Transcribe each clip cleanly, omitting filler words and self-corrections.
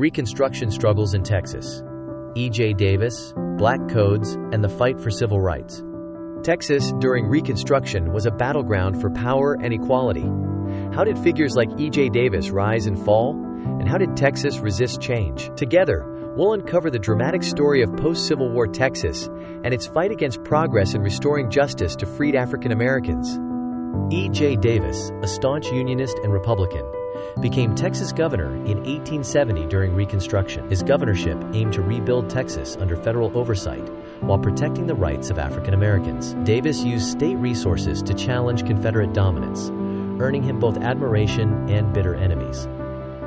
Reconstruction struggles in Texas. E.J. Davis, black codes, and the fight for civil rights. Texas, during Reconstruction, was a battleground for power and equality. How did figures like E.J. Davis rise and fall? And how did Texas resist change? Together, we'll uncover the dramatic story of post-Civil War Texas and its fight against progress in restoring justice to freed African Americans. E.J. Davis, a staunch Unionist and Republican, became Texas governor in 1870 during Reconstruction. His governorship aimed to rebuild Texas under federal oversight while protecting the rights of African Americans. Davis used state resources to challenge Confederate dominance, earning him both admiration and bitter enemies.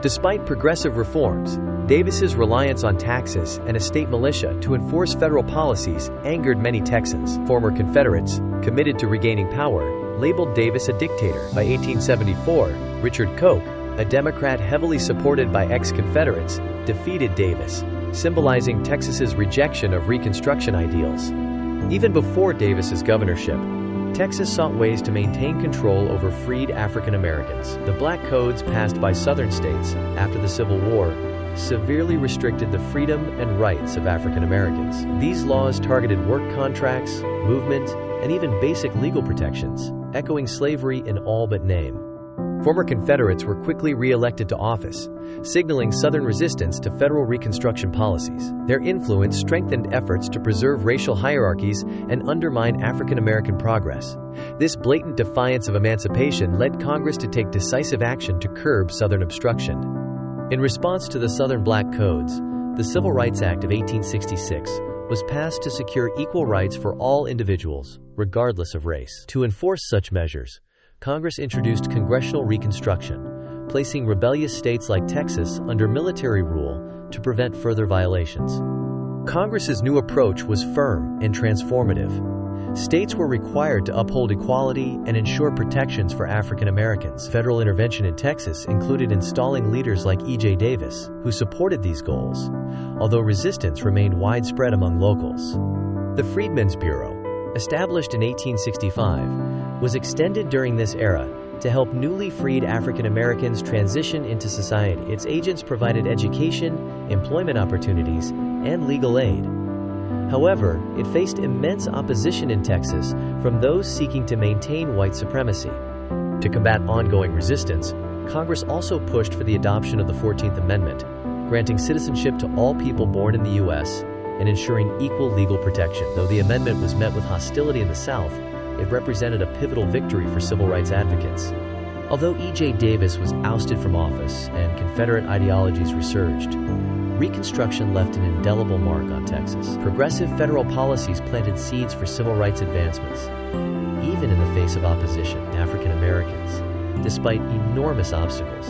Despite progressive reforms, Davis's reliance on taxes and a state militia to enforce federal policies angered many Texans. Former Confederates, committed to regaining power, labeled Davis a dictator. By 1874, Richard Koch, a Democrat heavily supported by ex-Confederates, defeated Davis, symbolizing Texas's rejection of Reconstruction ideals. Even before Davis's governorship, Texas sought ways to maintain control over freed African Americans. The Black Codes passed by Southern states after the Civil War severely restricted the freedom and rights of African Americans. These laws targeted work contracts, movement, and even basic legal protections, echoing slavery in all but name. Former Confederates were quickly re-elected to office, signaling Southern resistance to federal Reconstruction policies. Their influence strengthened efforts to preserve racial hierarchies and undermine African American progress. This blatant defiance of emancipation led Congress to take decisive action to curb Southern obstruction. In response to the Southern Black Codes, the Civil Rights Act of 1866 was passed to secure equal rights for all individuals, regardless of race. To enforce such measures, Congress introduced congressional reconstruction, placing rebellious states like Texas under military rule to prevent further violations. Congress's new approach was firm and transformative. States were required to uphold equality and ensure protections for African Americans. Federal intervention in Texas included installing leaders like E.J. Davis, who supported these goals, although resistance remained widespread among locals. The Freedmen's Bureau, established in 1865, was extended during this era to help newly freed African Americans transition into society. Its agents provided education, employment opportunities, and legal aid. However, it faced immense opposition in Texas from those seeking to maintain white supremacy. To combat ongoing resistance, Congress also pushed for the adoption of the 14th Amendment, granting citizenship to all people born in the U.S. and ensuring equal legal protection. Though the amendment was met with hostility in the South, it represented a pivotal victory for civil rights advocates. Although E.J. Davis was ousted from office and Confederate ideologies resurged, Reconstruction left an indelible mark on Texas. Progressive federal policies planted seeds for civil rights advancements. Even in the face of opposition, African Americans, despite enormous obstacles,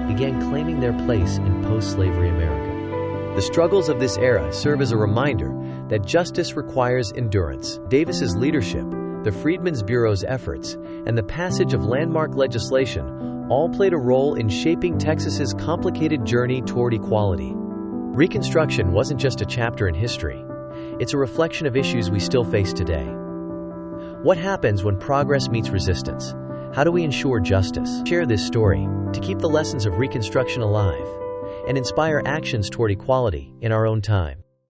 began claiming their place in post-slavery America. The struggles of this era serve as a reminder that justice requires endurance. Davis's leadership, the Freedmen's Bureau's efforts, and the passage of landmark legislation all played a role in shaping Texas's complicated journey toward equality. Reconstruction wasn't just a chapter in history. It's a reflection of issues we still face today. What happens when progress meets resistance? How do we ensure justice? Share this story to keep the lessons of Reconstruction alive and inspire actions toward equality in our own time.